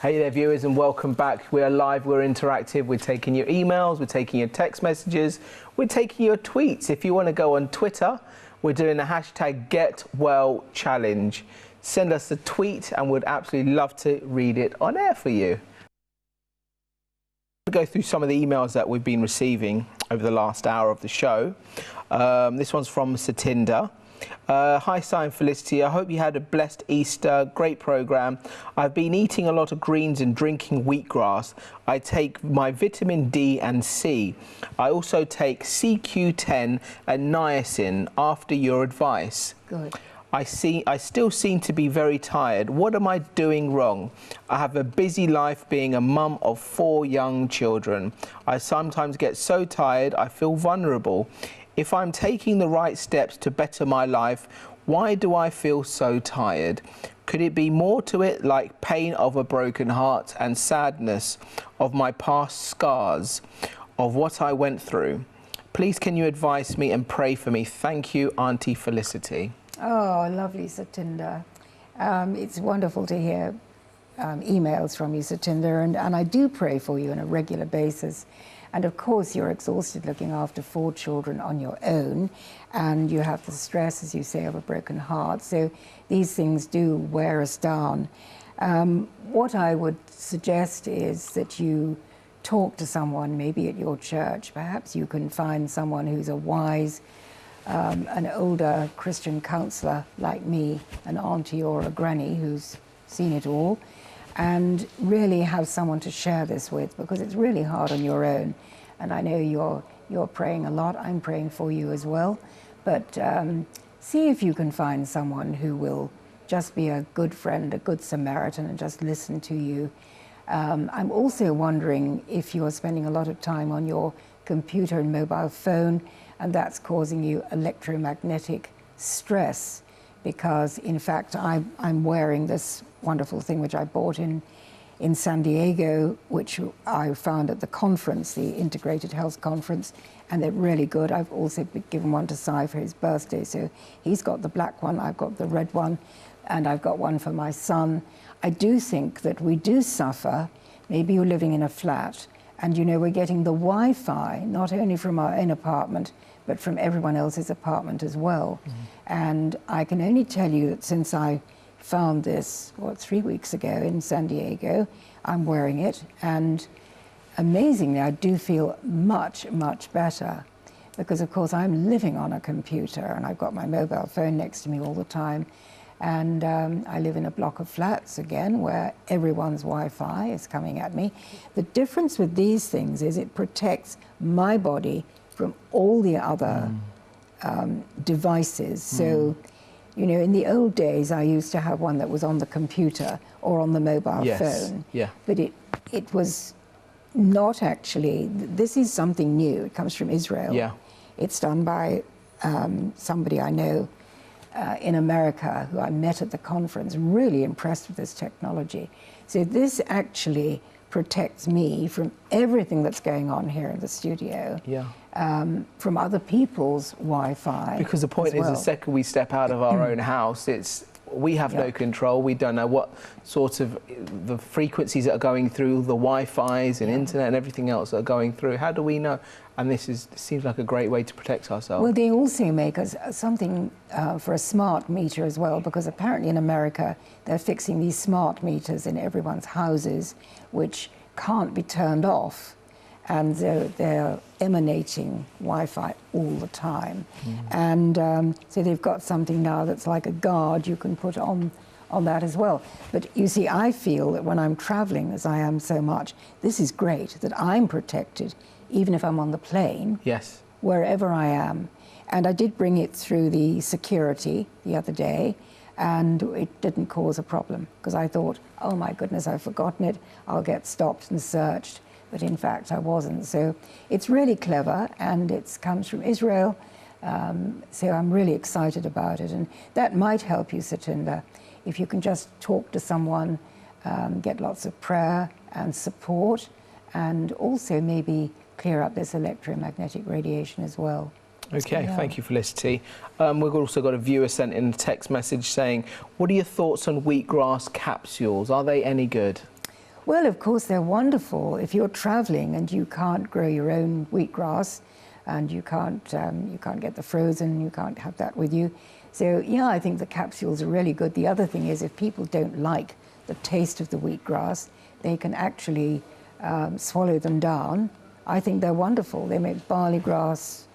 Hey there, viewers, and welcome back. We're live, we're interactive, we're taking your emails, we're taking your text messages, we're taking your tweets. If you want to go on Twitter, we're doing the hashtag #GetWellChallenge. Send us a tweet and we'd absolutely love to read it on air for you. We'll go through some of the emails that we've been receiving over the last hour of the show. This one's from Satinder. Hi, Si and Felicity. I hope you had a blessed Easter. Great programme. I've been eating a lot of greens and drinking wheatgrass. I take my vitamin D and C. I also take CQ10 and niacin after your advice. Good. I still seem to be very tired. What am I doing wrong? I have a busy life being a mum of 4 young children. I sometimes get so tired I feel vulnerable. If I'm taking the right steps to better my life, why do I feel so tired? Could it be more to it, like pain of a broken heart and sadness of my past scars, of what I went through? Please can you advise me and pray for me? Thank you, Auntie Felicity. Oh, lovely, Satinder. It's wonderful to hear emails from you, Satinder, and I do pray for you on a regular basis. And of course, you're exhausted looking after 4 children on your own, and you have the stress, as you say, of a broken heart. So these things do wear us down. What I would suggest is that you talk to someone, maybe at your church. Perhaps you can find someone who's a wise, an older Christian counselor like me, an auntie or a granny who's seen it all, and really have someone to share this with, because it's really hard on your own. And I know you're praying a lot. I'm praying for you as well. But see if you can find someone who will just be a good friend, a good Samaritan, and just listen to you. I'm also wondering if you're spending a lot of time on your computer and mobile phone, and that's causing you electromagnetic stress. Because in fact, I'm wearing this wonderful thing which I bought in San Diego, which I found at the conference, the Integrated Health Conference, and they're really good. I've also been given one to Si for his birthday, so he's got the black one, I've got the red one, and I've got one for my son. I do think that we do suffer. Maybe you're living in a flat, and you know we're getting the Wi-Fi, not only from our own apartment, but from everyone else's apartment as well. And I can only tell you that since I found this, 3 weeks ago in San Diego, I'm wearing it, and amazingly, I do feel much, much better, because of course I'm living on a computer and I've got my mobile phone next to me all the time, and I live in a block of flats again where everyone's Wi-Fi is coming at me. The difference with these things is it protects my body from all the other devices. So, you know, in the old days, I used to have one that was on the computer or on the mobile phone. Yeah. But it was not actually, this is something new. It comes from Israel. Yeah. It's done by somebody I know in America who I met at the conference, really impressed with this technology. So this actually protects me from everything that's going on here in the studio. Yeah. From other people's Wi-Fi. Because the point is, the second we step out of our own house, we have no control. We don't know what sort of the frequencies that are going through, the Wi-Fis and internet and everything else that are going through. How do we know? And this seems like a great way to protect ourselves. Well, they also make us something for a smart meter as well, because apparently in America they're fixing these smart meters in everyone's houses, which can't be turned off. And they're emanating Wi-Fi all the time. And so they've got something now that's like a guard you can put on that as well. But you see, I feel that when I'm traveling, as I am so much, this is great, that I'm protected, even if I'm on the plane, wherever I am. And I did bring it through the security the other day, and it didn't cause a problem, because I thought, oh my goodness, I've forgotten it, I'll get stopped and searched. But in fact, I wasn't. So it's really clever, and it comes from Israel. So I'm really excited about it. And that might help you, Satinder, if you can just talk to someone, get lots of prayer and support, and also maybe clear up this electromagnetic radiation as well. Okay, thank you, Felicity. We've also got a viewer sent in a text message saying, what are your thoughts on wheatgrass capsules? Are they any good? Well, of course, they're wonderful. If you're traveling and you can't grow your own wheatgrass and you can't get the frozen, you can't have that with you. So, yeah, I think the capsules are really good. The other thing is if people don't like the taste of the wheatgrass, they can actually swallow them down. I think they're wonderful. They make barley grass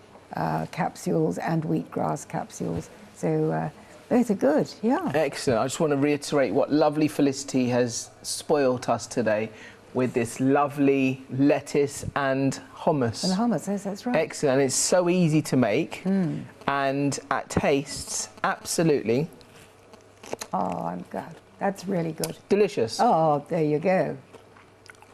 capsules and wheatgrass capsules. So both are good, yeah. Excellent. I just want to reiterate what lovely Felicity has spoilt us today with this lovely lettuce and hummus. And hummus, yes, that's right. Excellent. It's so easy to make and at tastes, absolutely. Oh, I'm glad. That's really good. Delicious. Oh, there you go.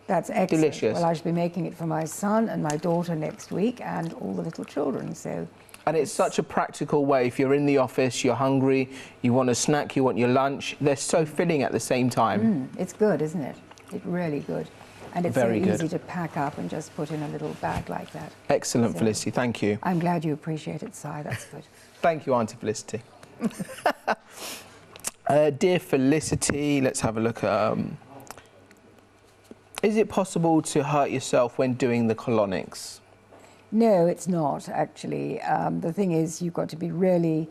That's excellent. Delicious. Well, I should be making it for my son and my daughter next week and all the little children, so... And it's such a practical way. If you're in the office, you're hungry, you want a snack, you want your lunch, they're so filling at the same time. It's good, isn't it? It's really good. And it's Very so easy good. to pack up and just put in a little bag like that. Excellent, So- Felicity. Thank you. I'm glad you appreciate it, Si. That's good. Thank you, Auntie Felicity. Dear Felicity, let's have a look at... is it possible to hurt yourself when doing the colonics? No, it's not, actually. The thing is, you've got to be really,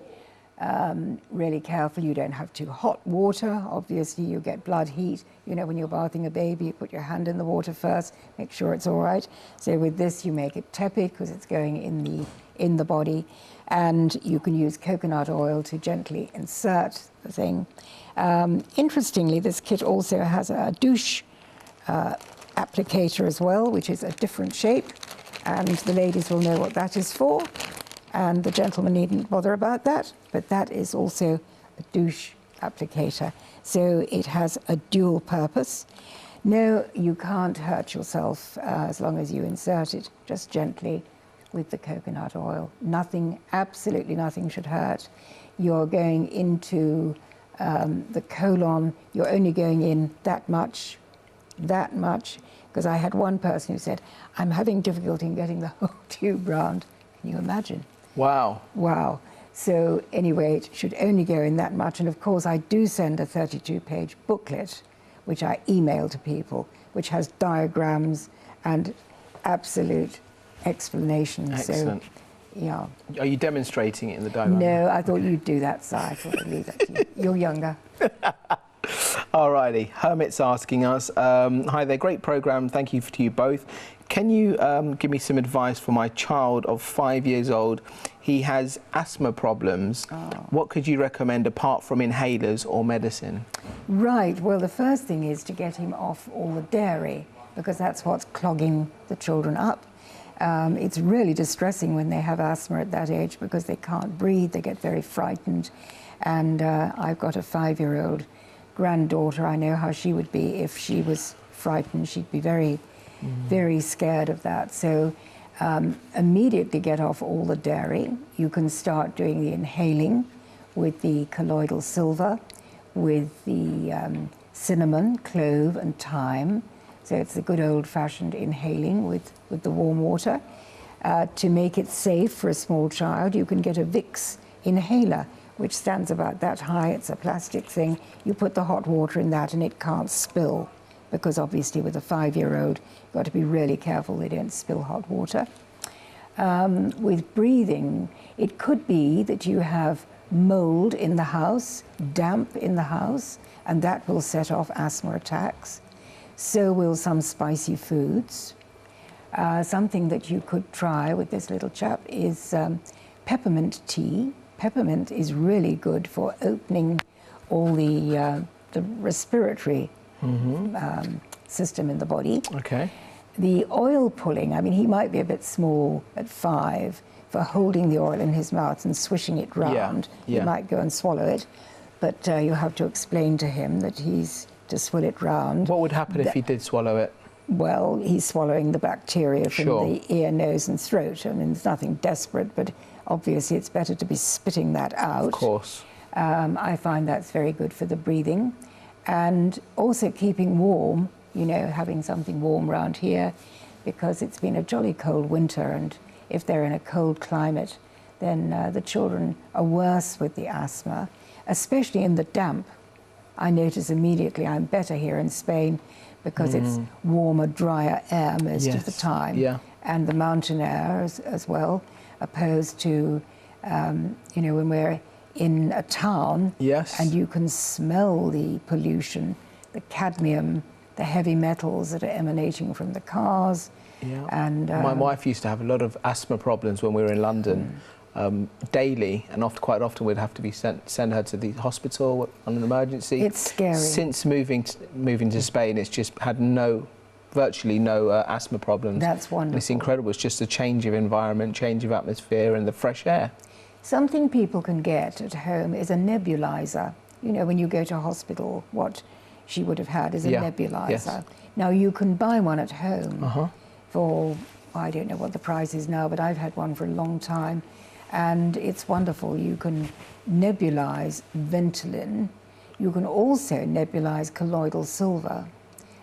really careful. You don't have too hot water. Obviously, you get blood heat. You know, when you're bathing a baby, you put your hand in the water first, make sure it's all right. So with this, you make it tepid because it's going in the body. And you can use coconut oil to gently insert the thing. Interestingly, this kit also has a douche applicator as well, which is a different shape. And the ladies will know what that is for, and the gentlemen needn't bother about that, but that is also a douche applicator. So it has a dual purpose. No, you can't hurt yourself as long as you insert it just gently with the coconut oil. Nothing, absolutely nothing should hurt. You're going into the colon, you're only going in that much, because I had one person who said, I'm having difficulty in getting the whole tube round. Can you imagine? Wow. Wow. So anyway, it should only go in that much. And of course, I do send a 32-page booklet, which I email to people, which has diagrams and absolute explanations. Excellent. So, yeah. Are you demonstrating it in the diagram? No, I thought you'd do that, Si. I thought I'd leave that to you. You're younger. Alrighty, Hermit's asking us, hi there, great programme, thank you to you both. Can you give me some advice for my child of 5 years old? He has asthma problems. What could you recommend apart from inhalers or medicine? Right, well, the first thing is to get him off all the dairy, because that's what's clogging the children up. It's really distressing when they have asthma at that age because they can't breathe, they get very frightened. And I've got a 5-year-old granddaughter. I know how she would be if she was frightened. She'd be very, very scared of that. So immediately get off all the dairy. You can start doing the inhaling with the colloidal silver, with the cinnamon, clove and thyme. So it's the good old-fashioned inhaling with the warm water. To make it safe for a small child, you can get a Vicks inhaler, which stands about that high. It's a plastic thing. You put the hot water in that and it can't spill, because obviously with a 5-year-old, you've got to be really careful they don't spill hot water. With breathing, it could be that you have mold in the house, damp in the house, and that will set off asthma attacks. So will some spicy foods. Something that you could try with this little chap is peppermint tea. Peppermint is really good for opening all the respiratory system in the body. Okay. The oil pulling, I mean, he might be a bit small at 5 for holding the oil in his mouth and swishing it round. Yeah. He might go and swallow it, but you have to explain to him that he's to swill it round. What would happen if he did swallow it? Well, he's swallowing the bacteria from the ear, nose and throat. I mean, it's nothing desperate, but obviously it's better to be spitting that out. Of course. I find that's very good for the breathing. And also keeping warm, you know, having something warm around here, because it's been a jolly cold winter, and if they're in a cold climate, then the children are worse with the asthma, especially in the damp. I notice immediately, I'm better here in Spain, because it's warmer, drier air most of the time, and the mountain air as well, opposed to, you know, when we're in a town and you can smell the pollution, the cadmium, the heavy metals that are emanating from the cars. And my wife used to have a lot of asthma problems when we were in London. Daily, and quite often we'd have to be send her to the hospital on an emergency. It's scary. Since moving to Spain, it's just had virtually no asthma problems. That's wonderful. And it's incredible. It's just a change of environment, change of atmosphere, and the fresh air. Something people can get at home is a nebulizer. You know, when you go to hospital, what she would have had is a nebulizer. Now you can buy one at home for, I don't know what the price is now, but I've had one for a long time. And it's wonderful. You can nebulize Ventolin. You can also nebulize colloidal silver.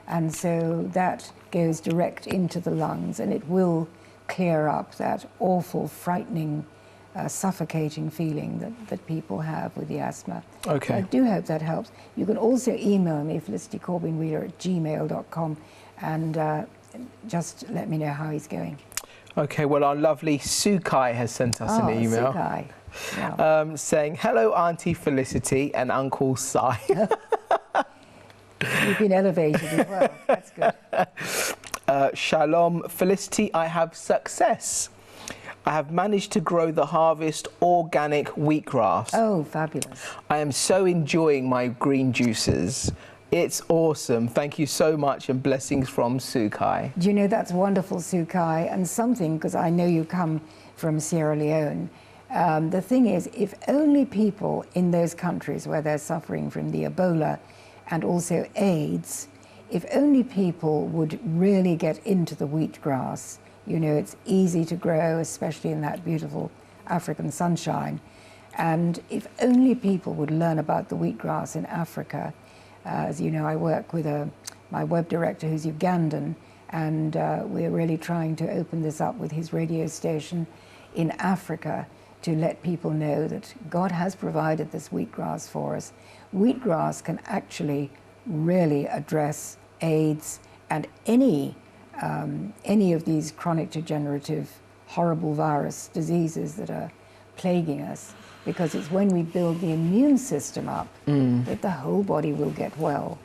And so that goes direct into the lungs, and it will clear up that awful, frightening, suffocating feeling that people have with the asthma. Okay. I do hope that helps. You can also email me, Felicity Corbin-Wheeler@gmail.com, and just let me know how he's going. Okay, well, our lovely Sukai has sent us an email saying, "Hello, Auntie Felicity and Uncle Si." You've been elevated as well. That's good. Shalom, Felicity, I have success. I have managed to grow the Harvest organic wheatgrass. Oh, fabulous. I am so enjoying my green juices. It's awesome. Thank you so much, and blessings from Sukai. Do you know, that's wonderful, Sukai, and something, because I know you come from Sierra Leone. The thing is, if only people in those countries where they're suffering from the Ebola and also AIDS, if only people would really get into the wheatgrass. You know, it's easy to grow, especially in that beautiful African sunshine. And if only people would learn about the wheatgrass in Africa. As you know, I work with my web director who's Ugandan, and we're really trying to open this up with his radio station in Africa to let people know that God has provided this wheatgrass for us. Wheatgrass can actually really address AIDS and any of these chronic degenerative, horrible virus diseases that are plaguing us. Because it's when we build the immune system up that the whole body will get well.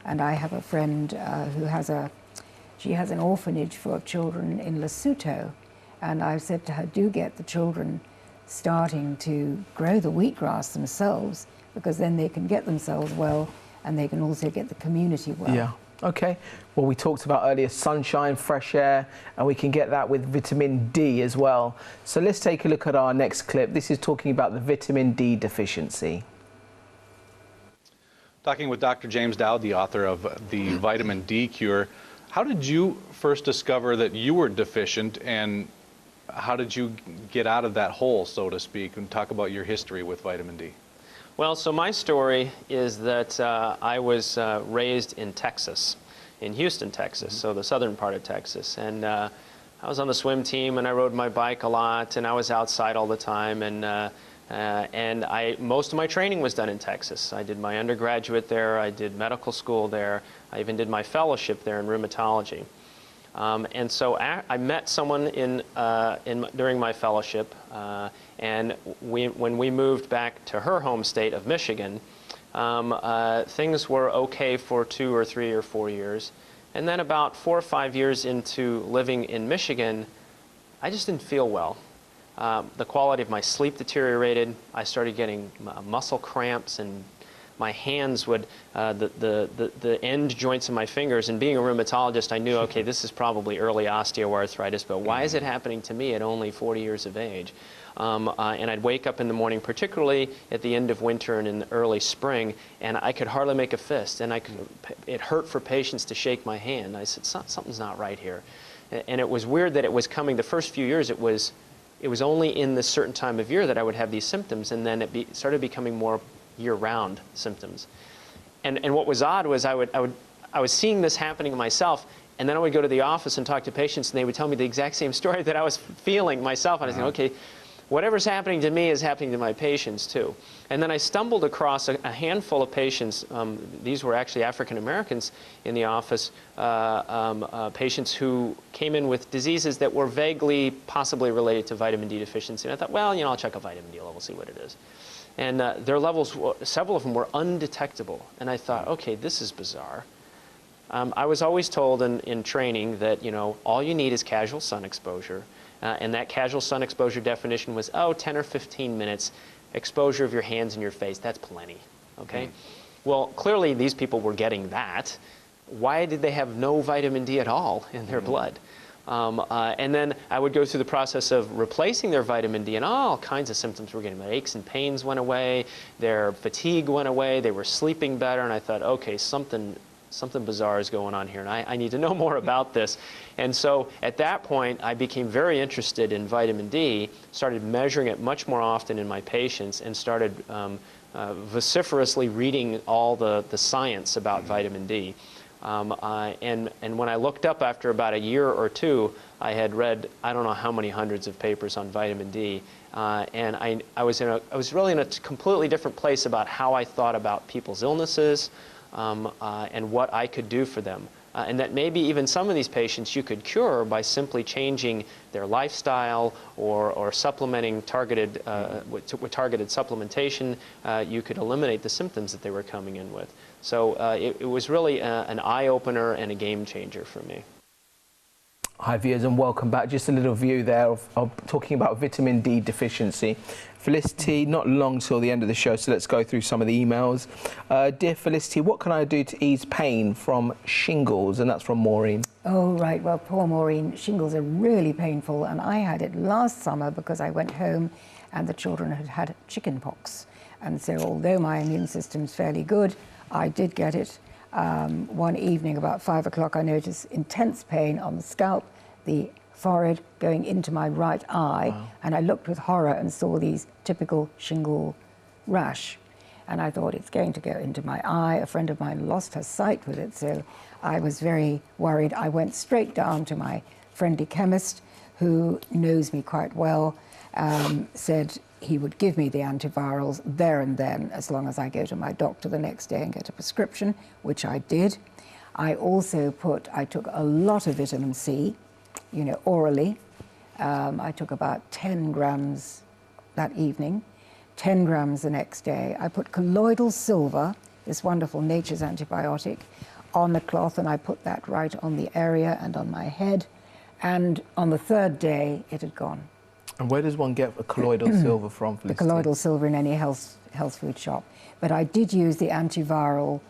And I have a friend who has an orphanage for children in Lesotho, and I've said to her, do get the children starting to grow the wheatgrass themselves, because then they can get themselves well, and they can also get the community well. Yeah. Okay. Well, we talked about earlier sunshine, fresh air, and we can get that with vitamin D as well. So let's take a look at our next clip. This is talking about the vitamin D deficiency. Talking with Dr. James Dowd, the author of the Vitamin D Cure. How did you first discover that you were deficient, and how did you get out of that hole, so to speak, and talk about your history with vitamin D? Well, so my story is that I was raised in Texas, in Houston, Texas, so the southern part of Texas. And I was on the swim team, and I rode my bike a lot, and I was outside all the time. And most of my training was done in Texas. I did my undergraduate there, I did medical school there, I even did my fellowship there in rheumatology. And so I met someone during my fellowship, and when we moved back to her home state of Michigan, things were okay for 2 or 3 or 4 years. And then about 4 or 5 years into living in Michigan, I just didn't feel well. The quality of my sleep deteriorated. I started getting muscle cramps, and my hands would, the end joints of my fingers, and being a rheumatologist, I knew, okay, this is probably early osteoarthritis, but why is it happening to me at only 40 years of age? And I'd wake up in the morning, particularly at the end of winter and in the early spring, and I could hardly make a fist, and it hurt for patients to shake my hand. I said, something's not right here. And it was weird that it was coming, the first few years it was only in this certain time of year that I would have these symptoms, and then it started becoming more year-round symptoms. And what was odd was I was seeing this happening to myself, and then I would go to the office and talk to patients, and they would tell me the exact same story that I was feeling myself. And I was thinking, okay, whatever's happening to me is happening to my patients too. And then I stumbled across a handful of patients. These were actually African Americans in the office, patients who came in with diseases that were vaguely possibly related to vitamin D deficiency. And I thought, well, I'll check a vitamin D level, see what it is. And their levels, several of them were undetectable. And I thought, okay, this is bizarre. I was always told in training that, all you need is casual sun exposure. And that casual sun exposure definition was, 10 or 15 minutes exposure of your hands and your face. That's plenty, okay? Well, clearly these people were getting that. Why did they have no vitamin D at all in their blood? And then I would go through the process of replacing their vitamin D, and all kinds of symptoms were getting. Their aches and pains went away, their fatigue went away, they were sleeping better, and I thought, okay, something bizarre is going on here, and I need to know more about this. And so at that point, I became very interested in vitamin D, started measuring it much more often in my patients, and started vociferously reading all the science about vitamin D. And when I looked up after about a year or two, I had read, I don't know how many hundreds of papers on vitamin D, and I was really in a completely different place about how I thought about people's illnesses, and what I could do for them. And that maybe even some of these patients you could cure by simply changing their lifestyle or supplementing with targeted supplementation. You could eliminate the symptoms that they were coming in with. So it was really an eye-opener and a game changer for me. Hi viewers, and welcome back. Just a little view there of talking about vitamin D deficiency. Felicity, not long till the end of the show, so let's go through some of the emails. Dear Felicity, what can I do to ease pain from shingles? And that's from Maureen. Oh, right. Well, poor Maureen, shingles are really painful, and I had it last summer because I went home and the children had had chicken pox. And so although my immune system's fairly good, I did get it. One evening about 5 o'clock, I noticed intense pain on the scalp, the forehead, going into my right eye. Wow. And I looked with horror and saw these typical shingle rash. And I thought, it's going to go into my eye. A friend of mine lost her sight with it, so I was very worried. I went straight down to my friendly chemist, who knows me quite well, said he would give me the antivirals there and then, as long as I go to my doctor the next day and get a prescription, which I did. I also I took a lot of vitamin C, orally. I took about 10 grams that evening, 10 grams the next day. I put colloidal silver, this wonderful nature's antibiotic, on the cloth, and I put that right on the area and on my head. And on the third day, it had gone. And where does one get a colloidal silver from, Felicity? The colloidal silver in any health food shop. But I did use the antiviral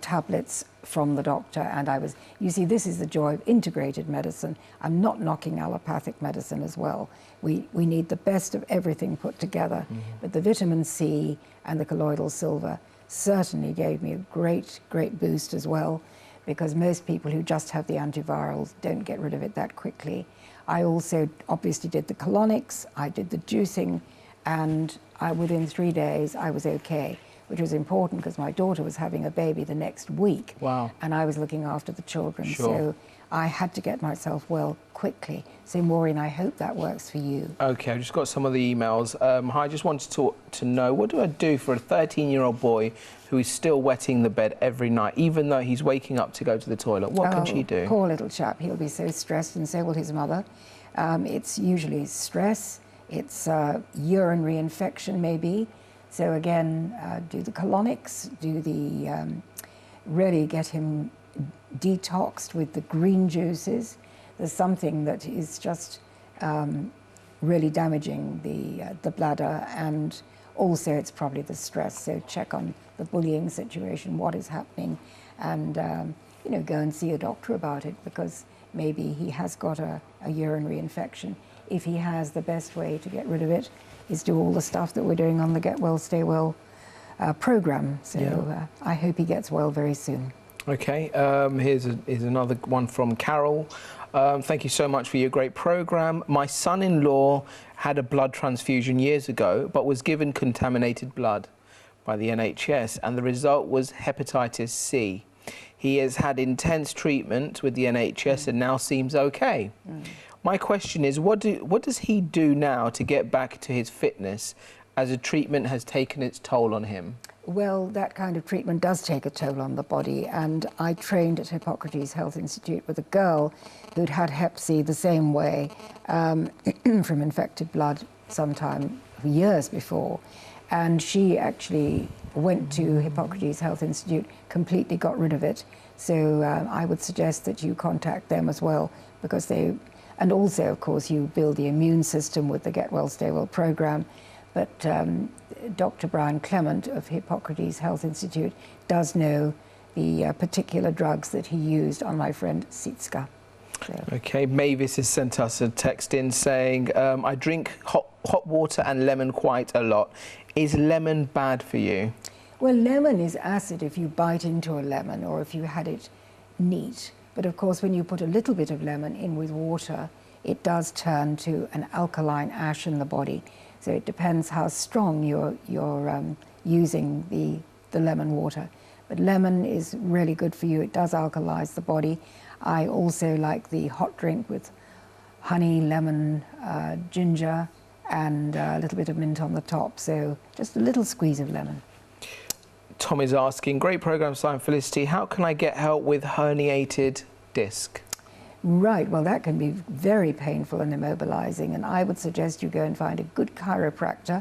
tablets from the doctor, and you see, this is the joy of integrated medicine. I'm not knocking allopathic medicine as well. We need the best of everything put together. Mm-hmm. But the vitamin C and the colloidal silver certainly gave me a great, great boost as well, because most people who just have the antivirals don't get rid of it that quickly. I also obviously did the colonics, I did the juicing, and within 3 days I was okay, which was important because my daughter was having a baby the next week. Wow. And I was looking after the children. Sure. So I had to get myself well quickly. So Maureen, I hope that works for you. Okay, I've just got some of the emails. Hi, I just wanted to know, what do I do for a 13-year-old boy who is still wetting the bed every night, even though he's waking up to go to the toilet? What can she do? Poor little chap, he'll be so stressed, and so will his mother. It's usually stress, it's urinary infection maybe. So again, do the colonics, really get him detoxed with the green juices. There's something that is just really damaging the bladder, and also it's probably the stress. So check on the bullying situation, what is happening, and go and see a doctor about it, because maybe he has got a urinary infection. If he has, the best way to get rid of it is do all the stuff that we're doing on the Get Well, Stay Well program. So yeah. I hope he gets well very soon. Okay, here's another one from Carol. Thank you so much for your great program. My son-in-law had a blood transfusion years ago, but was given contaminated blood by the NHS, and the result was hepatitis C. He has had intense treatment with the NHS and now seems okay. My question is, what does he do now to get back to his fitness as the treatment has taken its toll on him? Well, that kind of treatment does take a toll on the body, and I trained at Hippocrates Health Institute with a girl who'd had Hep C the same way from infected blood sometime years before, and she actually went to Hippocrates Health Institute, completely got rid of it. So I would suggest that you contact them as well, because they, and also of course you build the immune system with the Get Well Stay Well program. But Dr. Brian Clement of Hippocrates Health Institute does know the particular drugs that he used on my friend Sitska. So. Okay, Mavis has sent us a text in saying, I drink hot water and lemon quite a lot. Is lemon bad for you? Well, lemon is acid if you bite into a lemon or if you had it neat. But of course, when you put a little bit of lemon in with water, it does turn to an alkaline ash in the body. So it depends how strong you're using the lemon water. But lemon is really good for you. It does alkalize the body. I also like the hot drink with honey, lemon, ginger, and a little bit of mint on the top. So just a little squeeze of lemon. Tom is asking, great program, Simon, Felicity. How can I get help with herniated disc? Right, well that can be very painful and immobilizing, and I would suggest you go and find a good chiropractor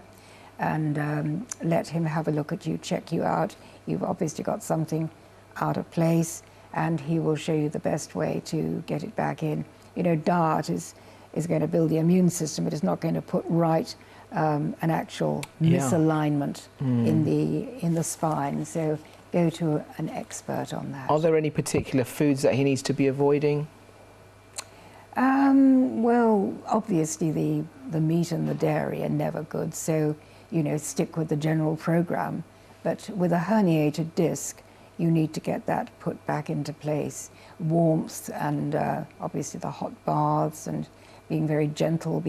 and let him have a look at you, check you out. You've obviously got something out of place, and he will show you the best way to get it back in. You know, diet is going to build the immune system, but it's not going to put right an actual misalignment in the spine. So go to an expert on that. Are there any particular foods that he needs to be avoiding? Well, obviously the meat and the dairy are never good, so, you know, stick with the general program. But with a herniated disc, you need to get that put back into place. Warmth and obviously the hot baths and being very gentle,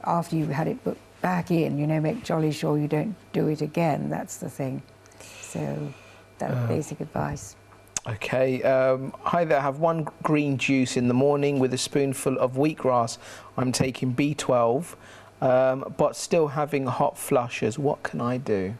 after you've had it put back in, you know, make jolly sure you don't do it again. That's the thing. So that's basic advice. Okay, hi there, I have one green juice in the morning with a spoonful of wheatgrass. I'm taking B12, but still having hot flushes. What can I do?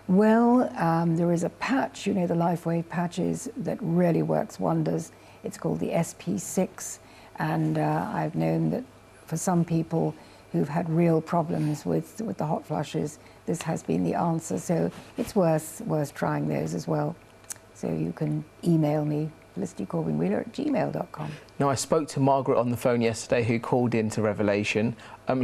Well, there is a patch, you know, the LifeWave patches, that really works wonders. It's called the SP6, and I've known that for some people who've had real problems with the hot flushes, this has been the answer. So it's worth trying those as well. So you can email me, FelicityCorbin-Wheeler@gmail.com. Now, I spoke to Margaret on the phone yesterday, who called into Revelation.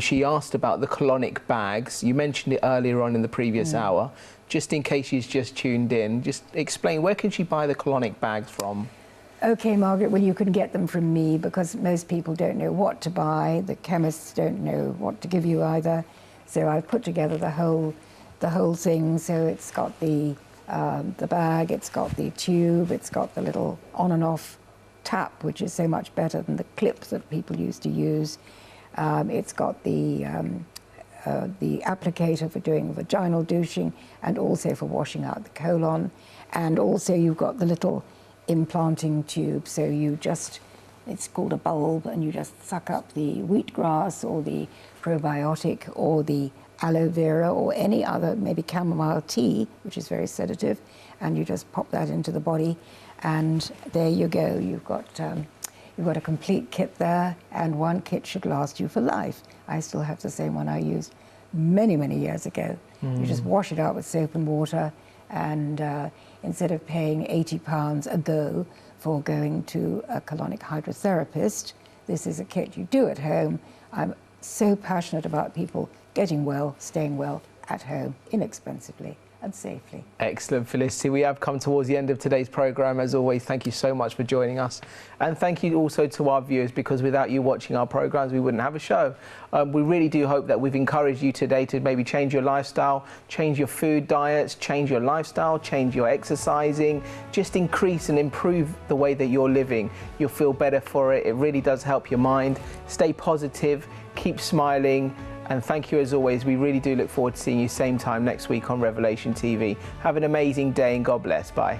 She asked about the colonic bags. You mentioned it earlier on in the previous hour. Just in case she's just tuned in, just explain, where can she buy the colonic bags from? Okay, Margaret, well, you can get them from me, because most people don't know what to buy. The chemists don't know what to give you either. So I've put together the whole thing. So it's got the bag, it's got the tube, it's got the little on and off tap, which is so much better than the clip that people used to use. It's got the applicator for doing vaginal douching and also for washing out the colon. And also you've got the little implanting tube, so it's called a bulb, and you just suck up the wheatgrass or the probiotic or the aloe vera or any other, maybe chamomile tea, which is very sedative, and you just pop that into the body, and there you go. You've got a complete kit there, and one kit should last you for life. I still have the same one I used many, many years ago. You just wash it out with soap and water, and instead of paying £80 a go for going to a colonic hydrotherapist, this is a kit you do at home. I'm so passionate about people getting well, staying well at home, inexpensively and safely. Excellent, Felicity. We have come towards the end of today's programme. As always, thank you so much for joining us. And thank you also to our viewers, because without you watching our programmes, we wouldn't have a show. We really do hope that we've encouraged you today to maybe change your lifestyle, change your food diets, change your lifestyle, change your exercising, just increase and improve the way that you're living. You'll feel better for it. It really does help your mind. Stay positive, keep smiling. And thank you as always. We really do look forward to seeing you same time next week on Revelation TV. Have an amazing day and God bless. Bye.